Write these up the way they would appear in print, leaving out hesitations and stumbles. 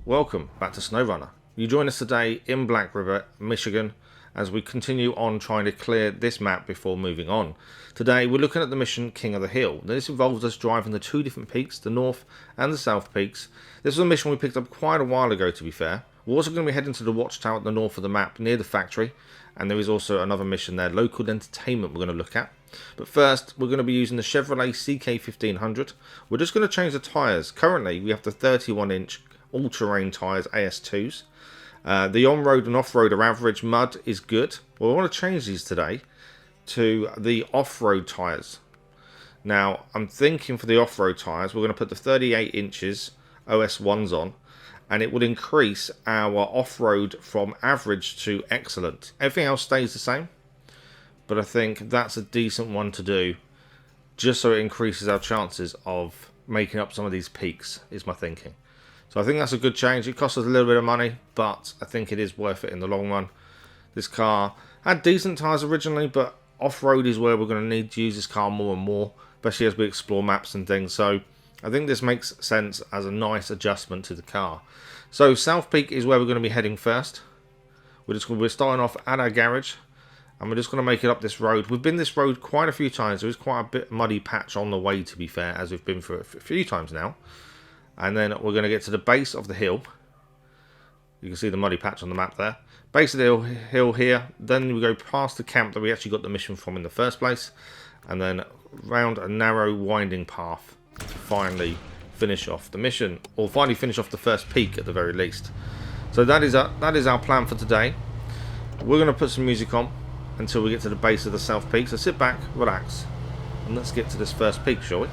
Welcome back to SnowRunner. You join us today in Black River, Michigan, as we continue on trying to clear this map before moving on. Today we're looking at the mission King of the Hill. This involves us driving the two different peaks, the north and the south peaks. This was a mission we picked up quite a while ago, to be fair. We're also going to be heading to the Watchtower at the north of the map near the factory, and there is also another mission there, local entertainment, we're going to look at. But first, we're going to be using the Chevrolet CK1500. We're just going to change the tyres. Currently, we have the 31-inch all-terrain tyres, AS2s. The on-road and off-road are average. Mud is good. Well, I want to change these today to the off-road tyres. Now, I'm thinking for the off-road tyres, we're going to put the 38 inches OS1s on, and it would increase our off-road from average to excellent. Everything else stays the same, but I think that's a decent one to do, just so it increases our chances of making up some of these peaks, is my thinking. So I think that's a good change. It costs us a little bit of money, but I think it is worth it in the long run. This car had decent tyres originally, but off-road is where we're going to need to use this car more and more, especially as we explore maps and things. So I think this makes sense as a nice adjustment to the car. So South Peak is where we're going to be heading first. We're starting off at our garage, and we're just going to make it up this road. We've been this road quite a few times. There is quite a bit muddy patch on the way, to be fair, as we've been for a few times now. And then we're going to get to the base of the hill. You can see the muddy patch on the map there. Base of the hill here. Then we go past the camp that we actually got the mission from in the first place. And then round a narrow winding path to finally finish off the mission. Or finally finish off the first peak at the very least. So that is our plan for today. We're going to put some music on until we get to the base of the South Peak. So sit back, relax, and let's get to this first peak, shall we?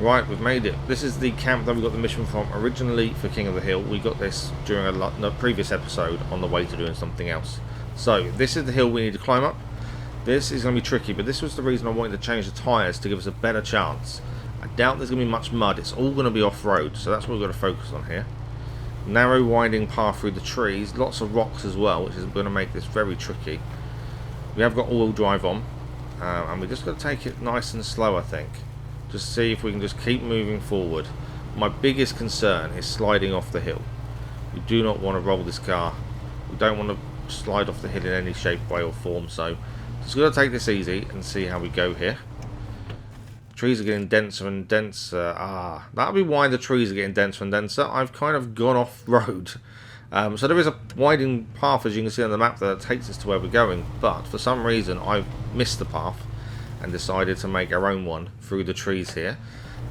Right, we've made it. This is the camp that we got the mission from originally for King of the Hill. We got this during a previous episode on the way to doing something else. So, this is the hill we need to climb up. This is going to be tricky, but this was the reason I wanted to change the tyres to give us a better chance. I doubt there's going to be much mud. It's all going to be off-road, so that's what we've got to focus on here. Narrow, winding path through the trees. Lots of rocks as well, which is going to make this very tricky. We have got all-wheel drive on, and we're just going to take it nice and slow, I think. Just see if we can just keep moving forward. My biggest concern is sliding off the hill. We do not want to roll this car. We don't want to slide off the hill in any shape, way or form. So just going to take this easy and see how we go here. Trees are getting denser and denser. That'll be why the trees are getting denser and denser. I've kind of gone off road. So there is a winding path, as you can see on the map, that takes us to where we're going. But for some reason, I've missed the path and decided to make our own one through the trees here.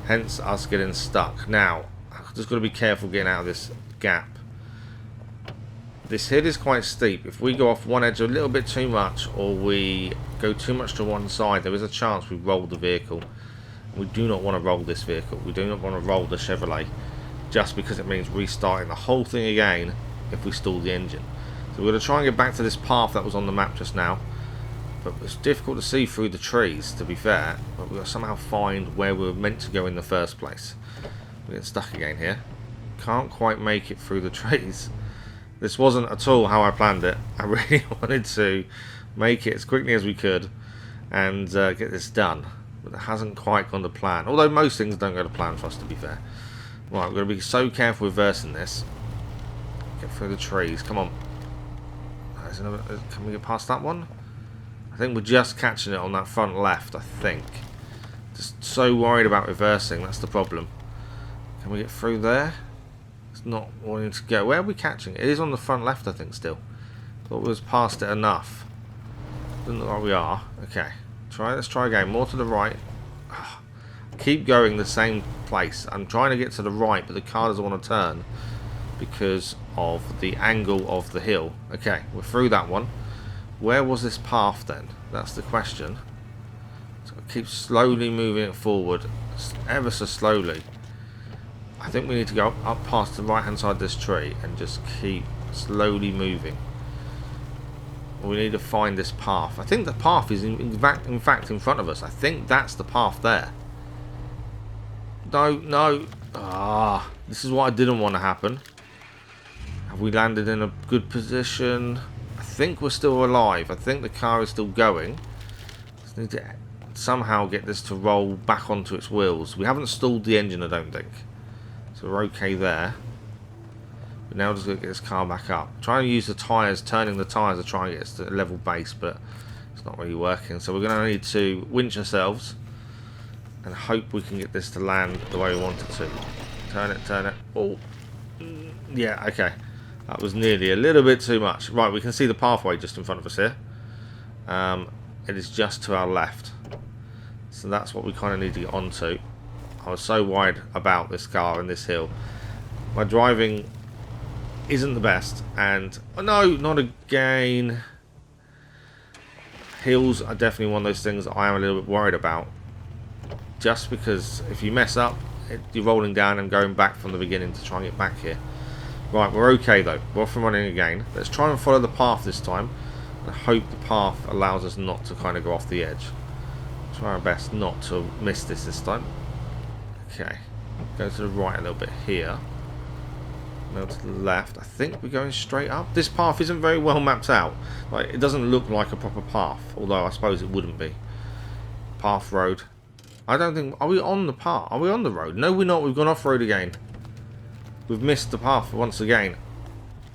hence us getting stuck. Now, I've just got to be careful getting out of this gap. This hill is quite steep. If we go off one edge a little bit too much, or we go too much to one side, there is a chance we roll the vehicle. We do not want to roll this vehicle. We do not want to roll the Chevrolet, just because it means restarting the whole thing again if we stall the engine. So we're going to try and get back to this path that was on the map just now, but it's difficult to see through the trees, to be fair. But we've got to somehow find where we were meant to go in the first place. We're getting stuck again here. Can't quite make it through the trees. This wasn't at all how I planned it. I really wanted to make it as quickly as we could and get this done, but it hasn't quite gone to plan. Although most things don't go to plan for us, to be fair. Right, we're going to be so careful reversing this. Get through the trees. Come on. Can we get past that one? I think we're just catching it on that front left, I think. Just so worried about reversing, that's the problem. Can we get through there? It's not wanting to go. Where are we catching it? It is on the front left, I think, still. Thought we was past it enough. Doesn't look like we are. Okay. Let's try again. More to the right. Keep going the same place. I'm trying to get to the right, but the car doesn't want to turn because of the angle of the hill. Okay, we're through that one. Where was this path then? That's the question. So keep slowly moving it forward, ever so slowly. I think we need to go up past the right hand side of this tree and just keep slowly moving. We need to find this path. I think the path is in fact in front of us. I think that's the path there. No. This is what I didn't want to happen. Have we landed in a good position? I think we're still alive. I think the car is still going. Just need to somehow get this to roll back onto its wheels. We haven't stalled the engine, I don't think. So we're okay there. But now we're just going to get this car back up. Trying to use the tyres, turning the tyres to try and get us to a level base, but it's not really working. So we're going to need to winch ourselves and hope we can get this to land the way we want it to. Turn it. Oh, yeah, okay. That was nearly a little bit too much. Right, we can see the pathway just in front of us here. It is just to our left. So that's what we kind of need to get onto. I was so worried about this car and this hill. My driving isn't the best, and oh no, not again. Hills are definitely one of those things I am a little bit worried about, just because if you mess up, you're rolling down and going back from the beginning to try and get back here. Right, we're okay though. We're off and running again. Let's try and follow the path this time and hope the path allows us not to kind of go off the edge. Try our best not to miss this time. Okay, go to the right a little bit here. Now to the left. I think we're going straight up. This path isn't very well mapped out. Like, it doesn't look like a proper path, although I suppose it wouldn't be. Path road. I don't think... Are we on the path? Are we on the road? No, we're not. We've gone off-road again. We've missed the path once again.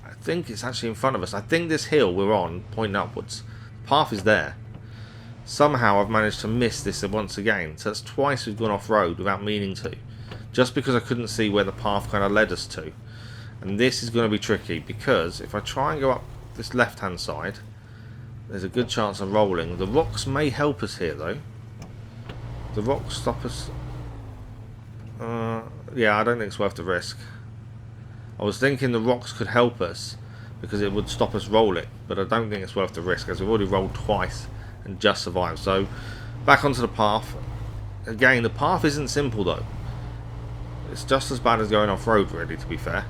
I think it's actually in front of us. I think this hill we're on, pointing upwards. The path is there. Somehow I've managed to miss this once again. So that's twice we've gone off-road without meaning to. Just because I couldn't see where the path kind of led us to. And this is going to be tricky, because if I try and go up this left-hand side, there's a good chance of rolling. The rocks may help us here, though. The rocks stop us. Yeah, I don't think it's worth the risk. I was thinking the rocks could help us, because it would stop us rolling. But I don't think it's worth the risk, as we've already rolled twice and just survived. So, back onto the path. Again, the path isn't simple, though. It's just as bad as going off-road, really, to be fair.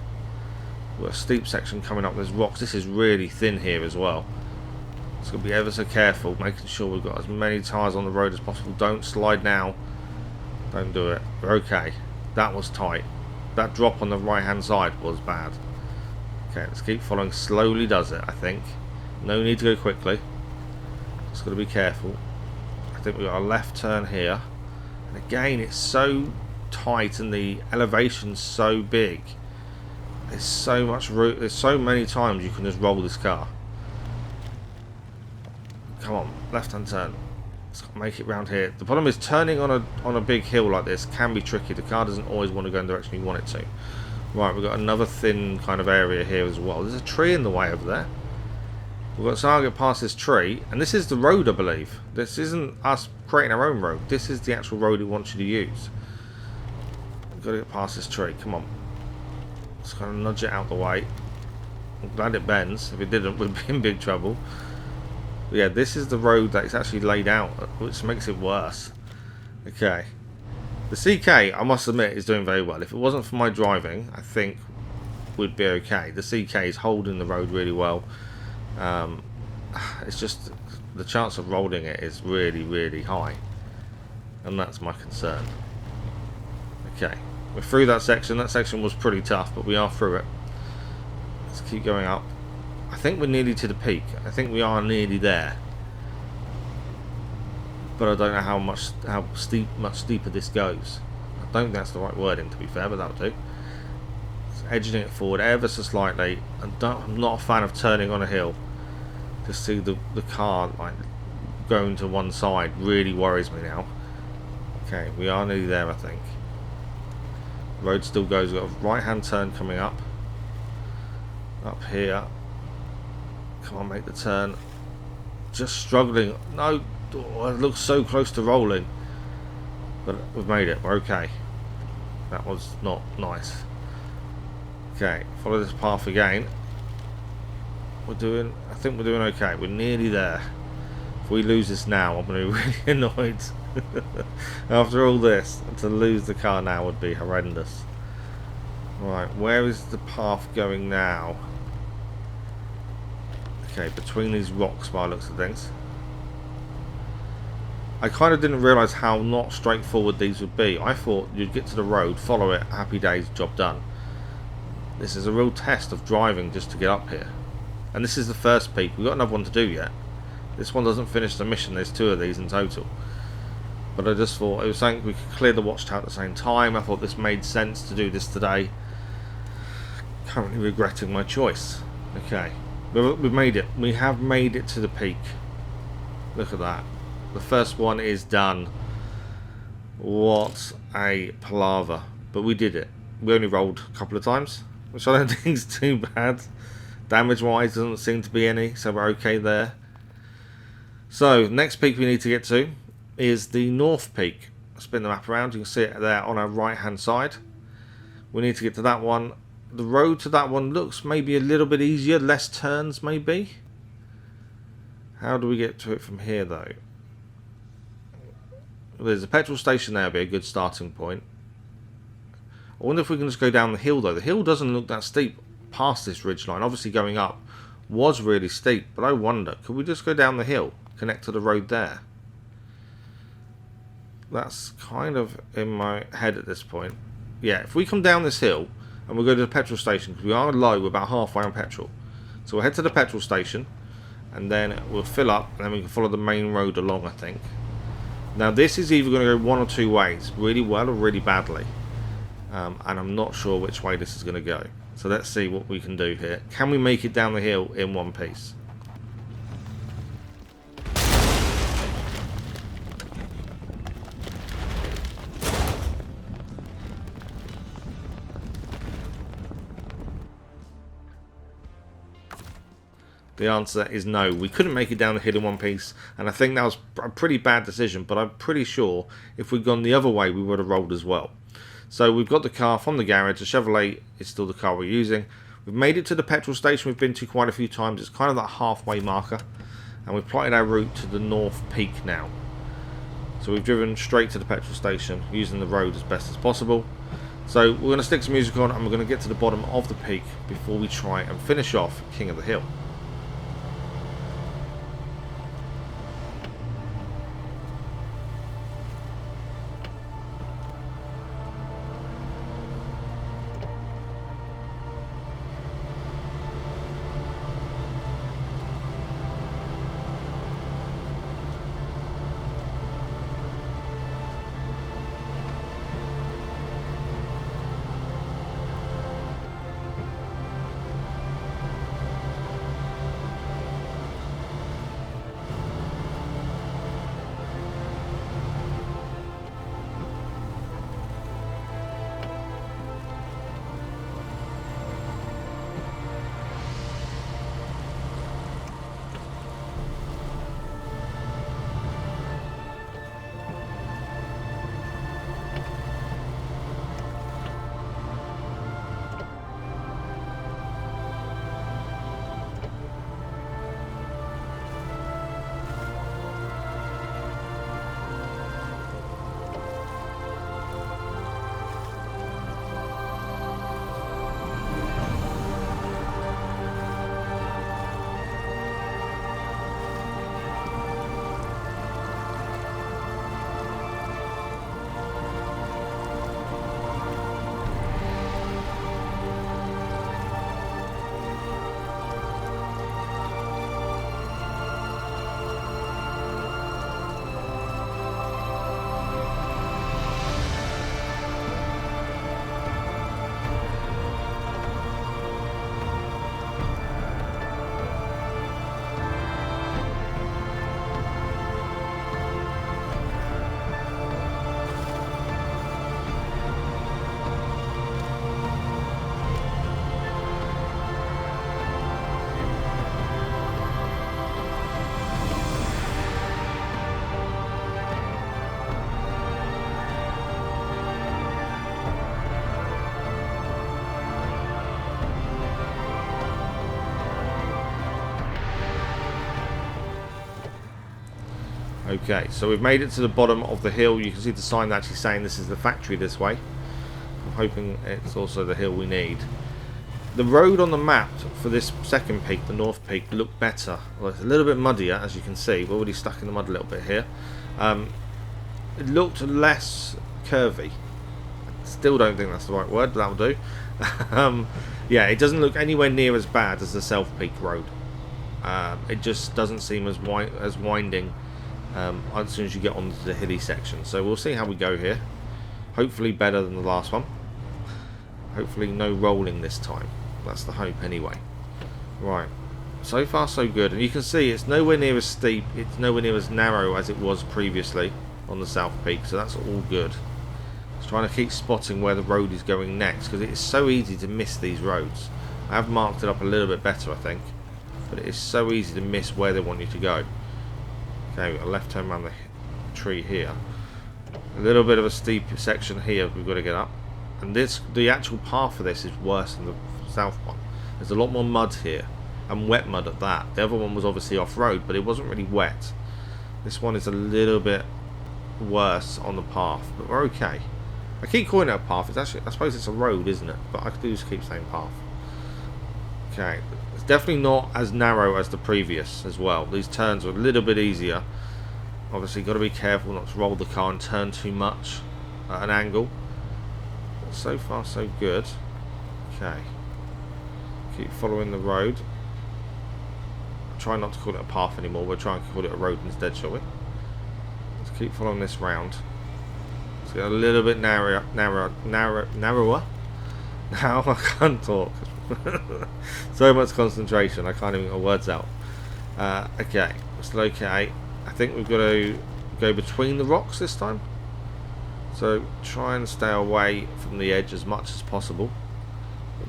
We've got a steep section coming up. There's rocks. This is really thin here as well. So we'll be ever so careful, making sure we've got as many tyres on the road as possible. Don't slide now. Don't do it. We're okay. That was tight. That drop on the right hand side was bad. Okay, let's keep following. Slowly does it, I think. No need to go quickly. Just got to be careful. I think we've got a left turn here. And again, it's so tight and the elevation's so big. There's so much route. There's so many times you can just roll this car. Come on, left-hand turn. Let's make it round here. The problem is turning on a big hill like this can be tricky. The car doesn't always want to go in the direction you want it to. Right, we've got another thin kind of area here as well. There's a tree in the way over there. We've got to somehow get past this tree, and this is the road, I believe. This isn't us creating our own road. This is the actual road it wants you to use. got to get past this tree. Come on. Just kind of nudge it out the way. I'm glad it bends. If it didn't, we'd be in big trouble. But yeah, this is the road that it's actually laid out, which makes it worse. Okay. The CK, I must admit, is doing very well. If it wasn't for my driving, I think we'd be okay. The CK is holding the road really well. It's just the chance of rolling it is really, really high. And that's my concern. Okay. We're through that section. That section was pretty tough, but we are through it. Let's keep going up. I think we're nearly to the peak. I think we are nearly there. But I don't know how much steeper this goes. I don't think that's the right wording, to be fair, but that'll do. It's edging it forward ever so slightly. I'm not a fan of turning on a hill. To see the car like going to one side really worries me now. Okay, we are nearly there, I think. The road still goes. We've got a right hand turn coming up. Up here. Come on, make the turn. Just struggling. No, oh, it looks so close to rolling. But we've made it. We're okay. That was not nice. Okay, follow this path again. I think we're doing okay. We're nearly there. If we lose this now, I'm going to be really annoyed. After all this, to lose the car now would be horrendous. Right, where is the path going now? Okay, between these rocks by the looks of things. I kind of didn't realise how not straightforward these would be. I thought you'd get to the road, follow it, happy days, job done. This is a real test of driving just to get up here. And this is the first peak. We've got another one to do yet. This one doesn't finish the mission. There's 2 of these in total. But I just thought it was something we could clear the Watchtower at the same time. I thought this made sense to do this today. Currently regretting my choice. Okay. We've made it. We have made it to the peak. Look at that. The first one is done. What a palaver. But we did it. We only rolled a couple of times, which I don't think is too bad. Damage wise doesn't seem to be any, so we're okay there. So next peak we need to get to is the North Peak. Spin the map around, you can see it there on our right hand side. We need to get to that one. The road to that one looks maybe a little bit easier, less turns maybe. How do we get to it from here though? There's a petrol station there, would be a good starting point. I wonder if we can just go down the hill though. The hill doesn't look that steep past this ridge line. Obviously going up was really steep, but I wonder, could we just go down the hill, connect to the road there? That's kind of in my head at this point. Yeah, if we come down this hill and we'll go to the petrol station, because we are low, we're about halfway on petrol. So we'll head to the petrol station and then we'll fill up and then we can follow the main road along, I think. Now this is either going to go one or two ways, really well or really badly. And I'm not sure which way this is going to go. So let's see what we can do here. Can we make it down the hill in one piece? The answer is no. We couldn't make it down the hill in one piece, and I think that was a pretty bad decision, but I'm pretty sure if we'd gone the other way we would have rolled as well. So we've got the car from the garage. The Chevrolet is still the car we're using. We've made it to the petrol station we've been to quite a few times. It's kind of that halfway marker, and we've plotted our route to the North Peak now. So we've driven straight to the petrol station using the road as best as possible. So we're going to stick some music on and we're going to get to the bottom of the peak before we try and finish off King of the Hill. Okay, so we've made it to the bottom of the hill. You can see the sign actually saying this is the factory this way. I'm hoping it's also the hill we need. The road on the map for this second peak, the North Peak, looked better. Well, it's a little bit muddier, as you can see. We're already stuck in the mud a little bit here. It looked less curvy. Still don't think that's the right word, but that'll do. Yeah, it doesn't look anywhere near as bad as the South Peak road. It just doesn't seem as winding as soon as you get onto the hilly section. So we'll see how we go here. Hopefully better than the last one. Hopefully no rolling this time. That's the hope anyway. Right, so far so good. And you can see it's nowhere near as steep, it's nowhere near as narrow as it was previously on the South Peak, so that's all good. Just trying to keep spotting where the road is going next, because it is so easy to miss these roads. I have marked it up a little bit better, I think, but it is so easy to miss where they want you to go. Okay, we've got a left turn around the tree here. A little bit of a steep section here we've got to get up. And the actual path for this is worse than the south one. There's a lot more mud here, and wet mud at that. The other one was obviously off-road, but it wasn't really wet. This one is a little bit worse on the path, but we're okay. I keep calling it a path. It's actually, I suppose it's a road, isn't it? But I do just keep saying path. Okay, it's definitely not as narrow as the previous as well. These turns are a little bit easier. Obviously, got to be careful not to roll the car and turn too much at an angle. But so far, so good. Okay. Keep following the road. Try not to call it a path anymore. We'll try and call it a road instead, shall we? Let's keep following this round. Let's get a little bit narrower. Now I can't talk. So much concentration. I can't even get my words out. Okay, still okay. I think we've got to go between the rocks this time. So try and stay away from the edge as much as possible.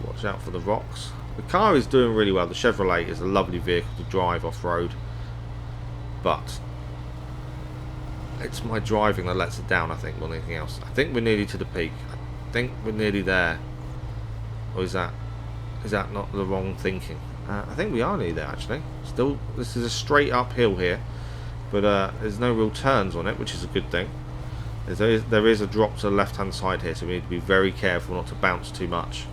Watch out for the rocks. The car is doing really well. The Chevrolet is a lovely vehicle to drive off-road, but it's my driving that lets it down, I think, more than anything else. I think we're nearly to the peak. I think we're nearly there. Or is that not the wrong thinking? I think we are nearly there, actually. Still, this is a straight uphill here, but there's no real turns on it, which is a good thing. There is a drop to the left-hand side here, so we need to be very careful not to bounce too much.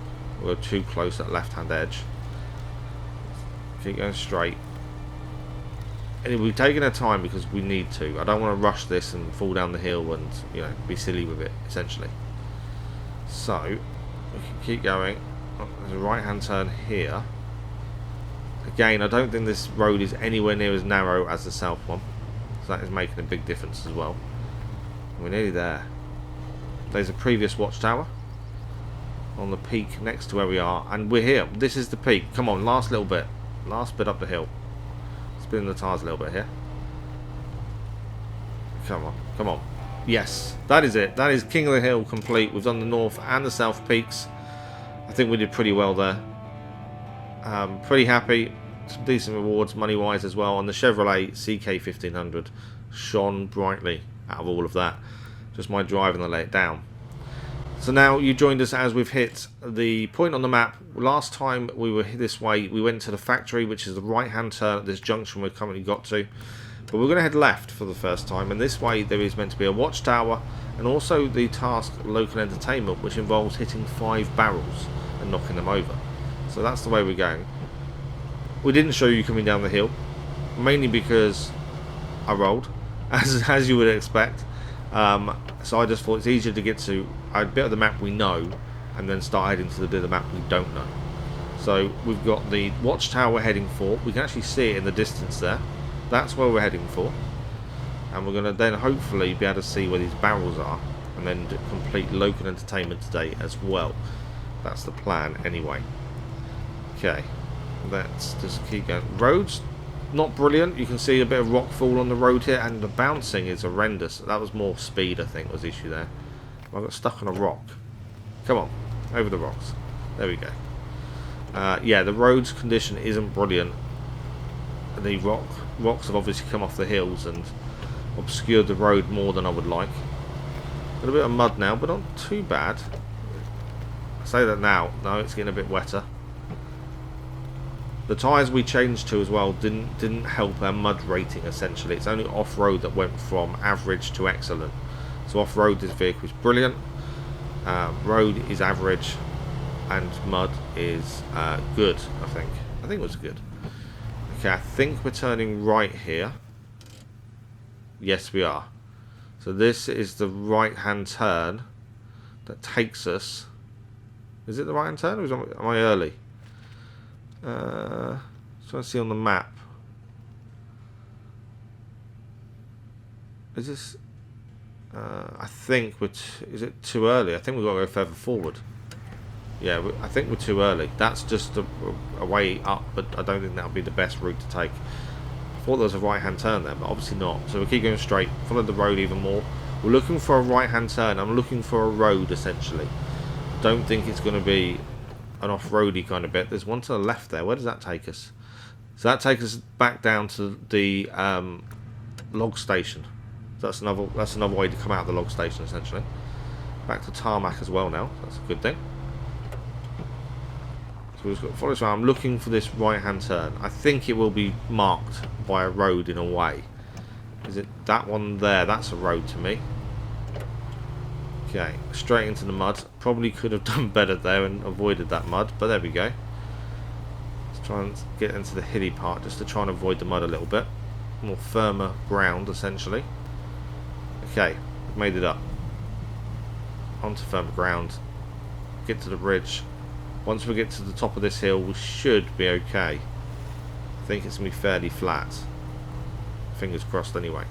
We're too close at the left-hand edge. Keep going straight. Anyway, we've taken our time because we need to. I don't want to rush this and fall down the hill and, you know, be silly with it, essentially. So we can keep going. Oh, there's a right-hand turn here. Again, I don't think this road is anywhere near as narrow as the south one, so that is making a big difference as well. We're nearly there. There's a previous Watchtower on the peak next to where we are, and we're here. This is the peak. Come on, last little bit. Last bit up the hill. Spinning the tyres a little bit here. Come on, come on. Yes, that is it. That is King of the Hill complete. We've done the north and the south peaks. I think we did pretty well there. Pretty happy. Some decent rewards money-wise as well. And the Chevrolet CK1500 shone brightly out of all of that. Just my driving that let it down. So now you joined us as we've hit the point on the map. Last time we were this way, we went to the factory, which is the right-hand turn at this junction we've currently got to. But we're going to head left for the first time, and this way there is meant to be a watchtower and also the task local entertainment, which involves hitting 5 barrels and knocking them over. So that's the way we're going. We didn't show you coming down the hill, mainly because I rolled, as you would expect. So I just thought it's easier to get to a bit of the map we know and then start heading to the bit of the map we don't know. So we've got the watchtower we're heading for. We can actually see it in the distance there. That's where we're heading for. And we're going to then hopefully be able to see where these barrels are and then complete local entertainment today as well. That's the plan anyway. Okay, let's just keep going. Roads, not brilliant. You can see a bit of rock fall on the road here, and the bouncing is horrendous. That was more speed, I think, was the issue there. I got stuck on a rock. Come on, over the rocks. There we go. Yeah, the road's condition isn't brilliant. The rocks have obviously come off the hills and obscured the road more than I would like. A little bit of mud now, but not too bad. I say that now. No, it's getting a bit wetter. The tyres we changed to as well didn't help our mud rating. Essentially, it's only off-road that went from average to excellent. So off-road, this vehicle is brilliant. Road is average, and mud is good. I think it was good. Okay, I think we're turning right here. Yes, we are. So this is the right-hand turn that takes us. Is it the right-hand turn, or am I early? Trying to see on the map. Is this? I think is it too early? I think we've got to go further forward. Yeah, I think we're too early. That's just a way up, but I don't think that would be the best route to take. I thought there was a right-hand turn there, but obviously not. So we'll keep going straight, follow the road even more. We're looking for a right-hand turn. I'm looking for a road, essentially. Don't think it's going to be an off-roady kind of bit. There's one to the left there. Where does that take us? So that takes us back down to the log station. So that's another way to come out of the log station, essentially. Back to tarmac as well now. That's a good thing. So we've got to follow this around. I'm looking for this right-hand turn. I think it will be marked by a road in a way. Is it that one there? That's a road to me. Okay, straight into the mud. Probably could have done better there and avoided that mud, but there we go. Let's try and get into the hilly part just to try and avoid the mud a little bit. More firmer ground, essentially. Okay, we've made it up. Onto firmer ground. Get to the bridge. Once we get to the top of this hill, we should be okay. I think it's going to be fairly flat. Fingers crossed anyway.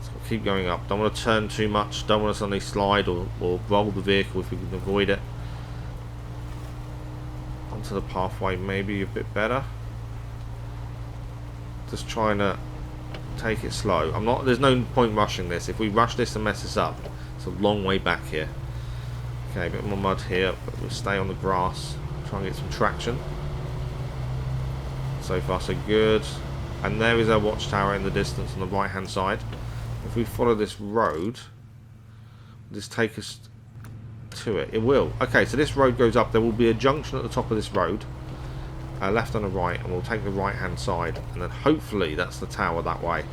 So we'll keep going up. Don't want to turn too much. Don't want to suddenly slide or roll the vehicle if we can avoid it. Onto the pathway, maybe a bit better. Just trying to take it slow. There's no point rushing this. If we rush this and mess this up, it's a long way back here. Okay, a bit more mud here, but we'll stay on the grass. Try and get some traction. So far so good. And there is our watchtower in the distance on the right hand side. If we follow this road, will this take us to it? It will. Okay, so this road goes up. There will be a junction at the top of this road. Left and a right, and we'll take the right hand side, and then hopefully that's the tower that way.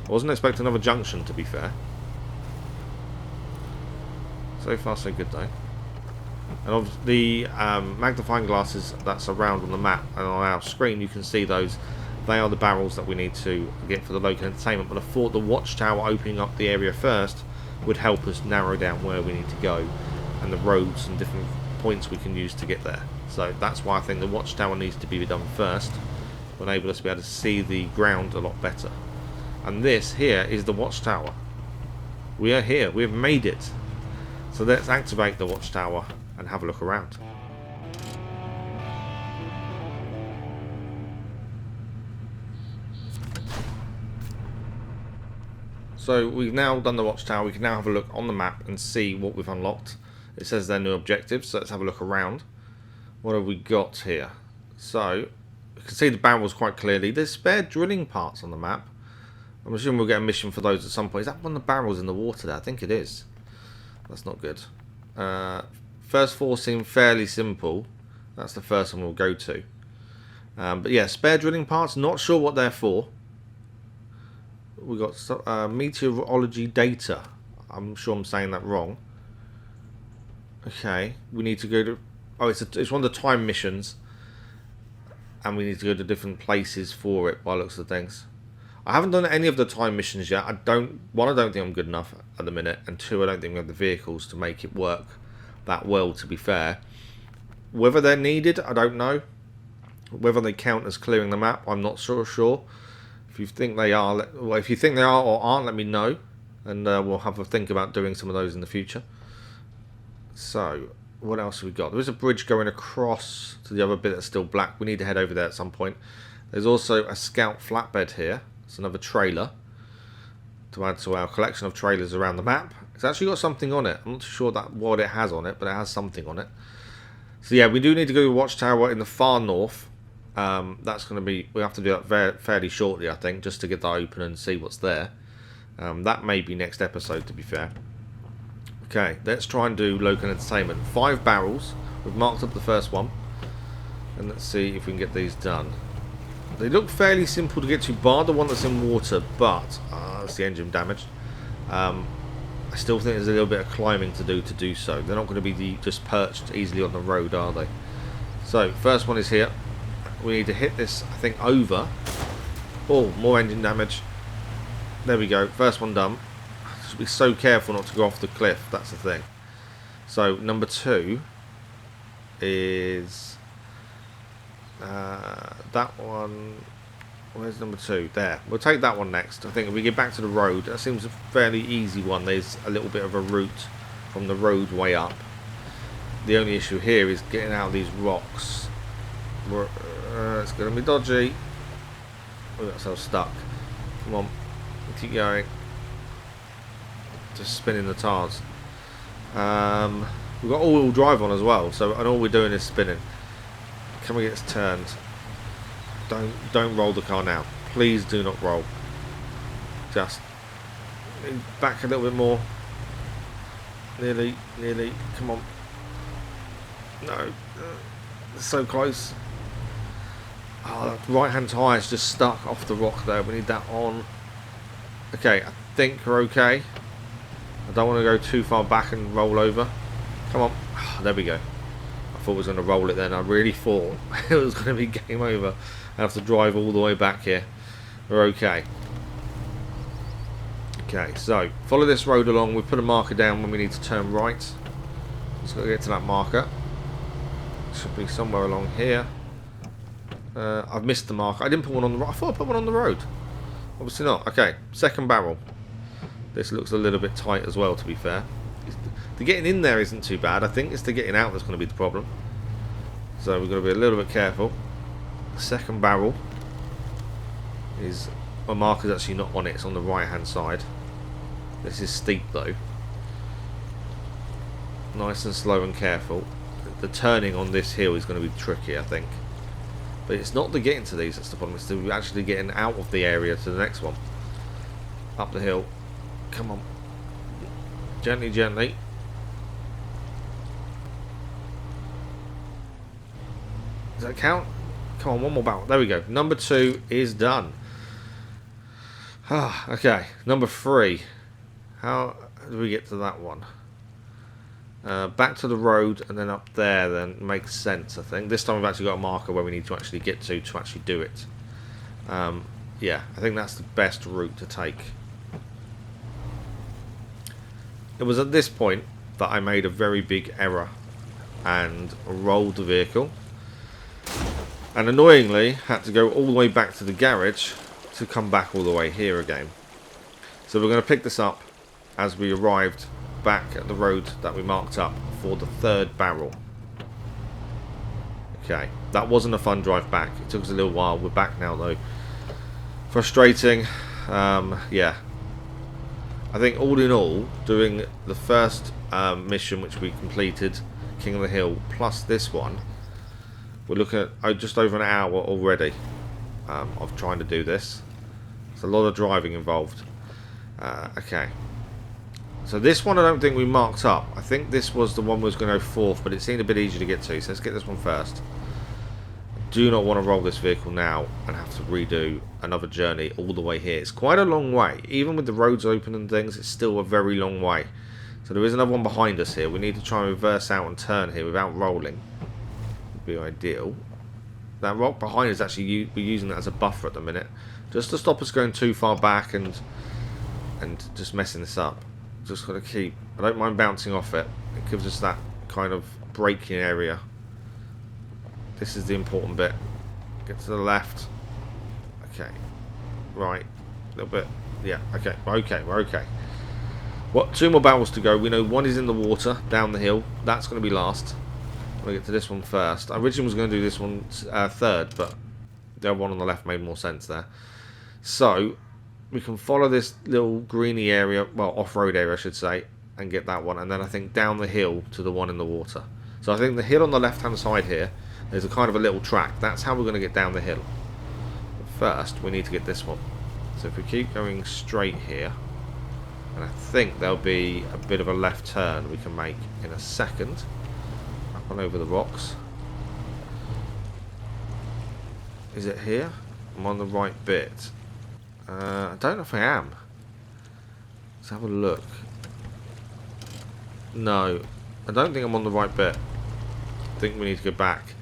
I wasn't expecting another junction, to be fair. So far so good though. And of the magnifying glasses that's around on the map and on our screen, you can see those. They are the barrels that we need to get for the local entertainment, but I thought the watchtower opening up the area first would help us narrow down where we need to go and the roads and different points we can use to get there. So that's why I think the watchtower needs to be done first, to enable us to be able to see the ground a lot better. And this here is the watchtower. We are here. We have made it. So let's activate the watchtower and have a look around. So we've now done the watchtower. We can now have a look on the map and see what we've unlocked. It says they're new objectives, so let's have a look around. What have we got here? So you can see the barrels quite clearly. There's spare drilling parts on the map. I'm assuming we'll get a mission for those at some point. Is that one of the barrels in the water there? I think it is. That's not good. First four seem fairly simple. That's the first one we'll go to. But yeah, spare drilling parts. Not sure what they're for. We got meteorology data. I'm sure I'm saying that wrong. Okay, we need to go to. Oh, it's one of the time missions, and we need to go to different places for it. By the looks of things, I haven't done any of the time missions yet. I don't think I'm good enough at the minute, and two, I don't think we have the vehicles to make it work that well. To be fair, whether they're needed, I don't know. Whether they count as clearing the map, I'm not so sure. If you think they are, if you think they are or aren't, let me know, and we'll have a think about doing some of those in the future. So, what else have we got? There is a bridge going across to the other bit that's still black. We need to head over there at some point. There's also a scout flatbed here. It's another trailer to add to our collection of trailers around the map. It's actually got something on it. I'm not too sure what it has on it, but it has something on it. So yeah, we do need to go to Watchtower in the far north. That's going to be, we have to do that fairly shortly, I think, just to get that open and see what's there. That may be next episode, to be fair. Okay, let's try and do local entertainment. 5 barrels. We've marked up the first one. And let's see if we can get these done. They look fairly simple to get to, bar the one that's in water, but that's the engine damaged. I still think there's a little bit of climbing to do so. They're not going to be just perched easily on the road, are they? So, first one is here. We need to hit this, I think, over. Oh, more engine damage. There we go. First one done. Just be so careful not to go off the cliff. That's the thing. So, number 2 is that one. Where's number 2? There. We'll take that one next. I think if we get back to the road, that seems a fairly easy one. There's a little bit of a route from the roadway up. The only issue here is getting out of these rocks. It's going to be dodgy. We got ourselves stuck. Come on. Keep going. Just spinning the tires. We've got all-wheel drive on as well, so and all we're doing is spinning. Can we get this turned? Don't roll the car now. Please do not roll. Just back a little bit more. Nearly. Come on. No. It's so close. Oh, that right-hand tyre is just stuck off the rock there. We need that on. Okay, I think we're okay. I don't want to go too far back and roll over. Come on. Oh, there we go. I thought I was going to roll it then. I really thought it was going to be game over. I have to drive all the way back here. We're okay. Okay, so follow this road along. We put a marker down when we need to turn right. Just got to get to that marker. Should be somewhere along here. I've missed the marker. I didn't put one on the road. I thought I put one on the road. Obviously not. Okay, second barrel. This looks a little bit tight as well, to be fair. The getting in there isn't too bad. I think it's the getting out that's going to be the problem. So we've got to be a little bit careful. The second barrel is... my marker's actually not on it. It's on the right-hand side. This is steep, though. Nice and slow and careful. The turning on this hill is going to be tricky, I think. But it's not the getting to these that's the problem. It's the actually getting out of the area to the next one. Up the hill. Come on. Gently, gently. Does that count? Come on, one more barrel. There we go. Number 2 is done. Ah, okay. Number 3. How do we get to that one? Back to the road and then up there then makes sense, I think. This time we've actually got a marker where we need to actually get to actually do it. Yeah, I think that's the best route to take. It was at this point that I made a very big error and rolled the vehicle. And annoyingly had to go all the way back to the garage to come back all the way here again. So we're going to pick this up as we arrived back at the road that we marked up for the third barrel. Okay, that wasn't a fun drive back. It took us a little while. We're back now though. Frustrating. Yeah. I think all in all, doing the first mission which we completed, King of the Hill, plus this one, we're looking at just over an hour already of trying to do this. There's a lot of driving involved. Okay. So this one I don't think we marked up. I think this was the one we was going to go fourth, but it seemed a bit easier to get to. So let's get this one first. I do not want to roll this vehicle now and have to redo another journey all the way here. It's quite a long way. Even with the roads open and things, it's still a very long way. So there is another one behind us here. We need to try and reverse out and turn here without rolling. Would be ideal. That rock behind us, actually, we're using that as a buffer at the minute. Just to stop us going too far back and just messing this up. Just got to keep... I don't mind bouncing off it. It gives us that kind of braking area. This is the important bit. Get to the left. Okay. Right. A little bit. Yeah. Okay. We're okay. We're okay. What? 2 more barrels to go. We know one is in the water down the hill. That's going to be last. I'm going to get to this one first. I originally was going to do this one third, but the other one on the left made more sense there. So we can follow this little greeny area, well, off-road area I should say, and get that one, and then I think down the hill to the one in the water. So I think the hill on the left-hand side here, there's a kind of a little track. That's how we're going to get down the hill. But first, we need to get this one. So if we keep going straight here, and I think there'll be a bit of a left turn we can make in a second, up and over the rocks. Is it here? I'm on the right bit. I don't know if I am. Let's have a look. No, I don't think I'm on the right bit. I think we need to go back.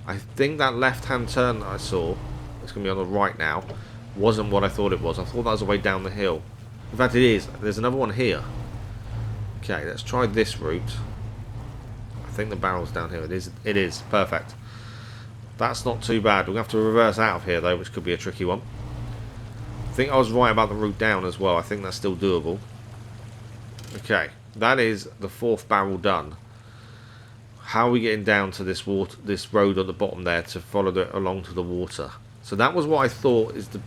I think that left-hand turn that I saw, it's going to be on the right now, wasn't what I thought it was. I thought that was a way down the hill. In fact, it is. There's another one here. Okay, let's try this route. I think the barrel's down here. It is. It is. Perfect. That's not too bad. We're going to have to reverse out of here, though, which could be a tricky one. I think I was right about the route down as well. I think that's still doable. Okay, that is the 4th barrel done. How are we getting down to this water, this road at the bottom there to follow it along to the water? So that was what I thought is the,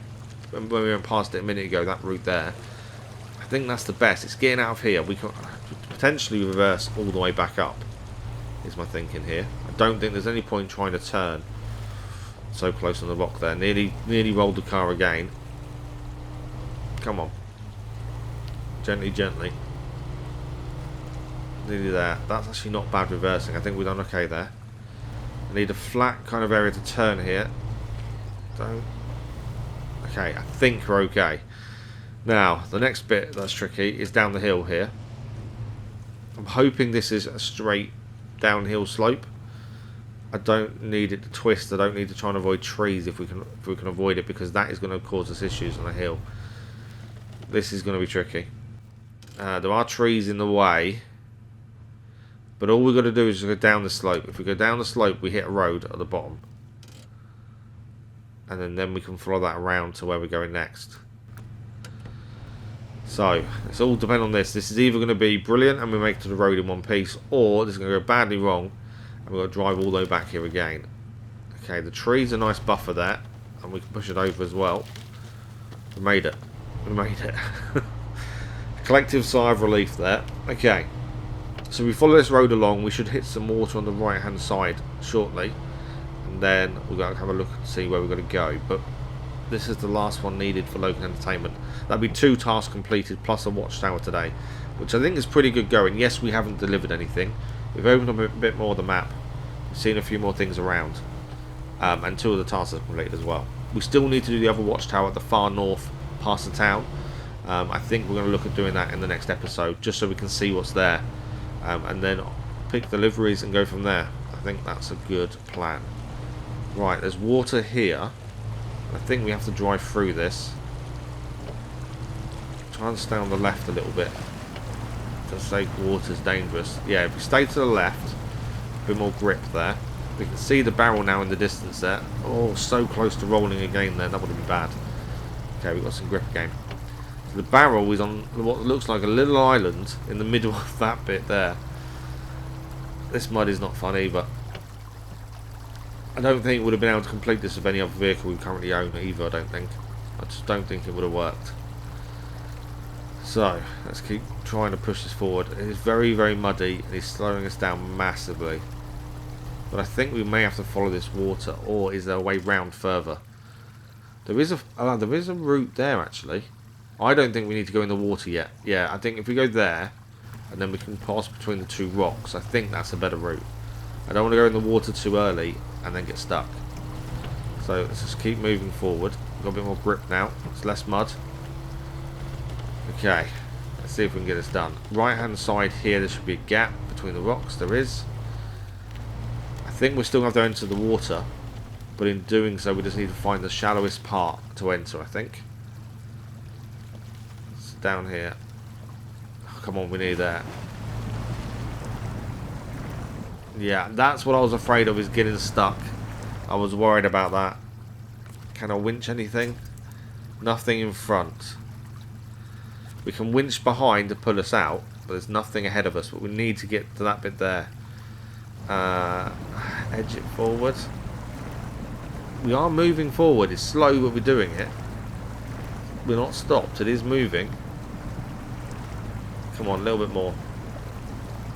when we went past it a minute ago, that route there. I think that's the best. It's getting out of here. We can potentially reverse all the way back up, is my thinking here. I don't think there's any point trying to turn so close on the rock there. Nearly rolled the car again. Come on. Gently, gently. Nearly there. That's actually not bad reversing. I think we've done okay there. I need a flat kind of area to turn here. Don't. Okay, I think we're okay. Now, the next bit that's tricky is down the hill here. I'm hoping this is a straight downhill slope. I don't need it to twist. I don't need to try and avoid trees if we can avoid it, because that is going to cause us issues on the hill. This is going to be tricky. There are trees in the way, but all we've got to do is go down the slope. If we go down the slope, we hit a road at the bottom, and then we can follow that around to where we're going next. So it's all depend on this. This is either going to be brilliant and we make it to the road in one piece, or this is going to go badly wrong and we've got to drive all the way back here again. Okay, the tree's a nice buffer there, and we can push it over as well. We made it. We made it. Collective sigh of relief there. Okay, so we follow this road along. We should hit some water on the right hand side shortly, and then we're going to have a look and see where we're going to go. But this is the last one needed for local entertainment. That'll be 2 tasks completed plus a Watchtower today, which I think is pretty good going. Yes, we haven't delivered anything. We've opened up a bit more of the map. We've seen a few more things around, and 2 of the tasks are completed as well. We still need to do the other Watchtower at the far north past the town. I think we're going to look at doing that in the next episode, just so we can see what's there, and then pick deliveries and go from there. I think that's a good plan. Right, there's water here. I think we have to drive through this. Try and stay on the left a little bit. Just say water's dangerous. Yeah, if we stay to the left, a bit more grip there. We can see the barrel now in the distance there. Oh, so close to rolling again there. That would have been bad. Okay, we've got some grip again. So the barrel is on what looks like a little island in the middle of that bit there. This mud is not fun either. I don't think we would have been able to complete this with any other vehicle we currently own either, I don't think. I just don't think it would have worked. So, let's keep trying to push this forward. It is very, very muddy and it's slowing us down massively. But I think we may have to follow this water, or is there a way round further? There is a route there actually. I don't think we need to go in the water yet. Yeah, I think if we go there, and then we can pass between the 2 rocks, I think that's a better route. I don't want to go in the water too early and then get stuck. So let's just keep moving forward. We've got a bit more grip now. It's less mud. Okay, let's see if we can get this done. Right hand side here, there should be a gap between the rocks. There is. I think we still have to enter the water, but in doing so we just need to find the shallowest part to enter, I think. It's down here. Oh, come on, we're near there. Yeah, that's what I was afraid of, is getting stuck. I was worried about that. Can I winch anything? Nothing in front. We can winch behind to pull us out, but there's nothing ahead of us. But we need to get to that bit there. Edge it forward. We are moving forward. It's slow, but we're doing it. We're not stopped. It is moving. Come on, a little bit more.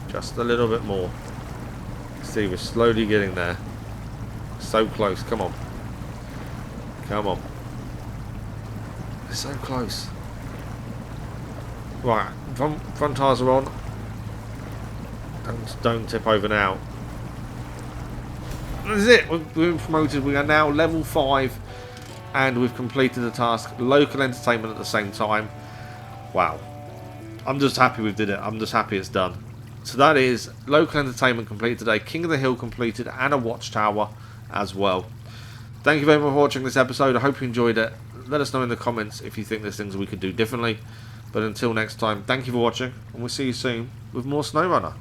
Just a little bit more. See, we're slowly getting there. So close. Come on. Come on. We're so close. Right. Front tires are on. Don't tip over now. That's it. We've been promoted. We are now level 5, and we've completed the task. Local entertainment at the same time. Wow. I'm just happy we did it. I'm just happy it's done. So that is local entertainment completed today. King of the Hill completed, and a Watchtower as well. Thank you very much for watching this episode. I hope you enjoyed it. Let us know in the comments if you think there's things we could do differently. But until next time, thank you for watching, and we'll see you soon with more SnowRunner.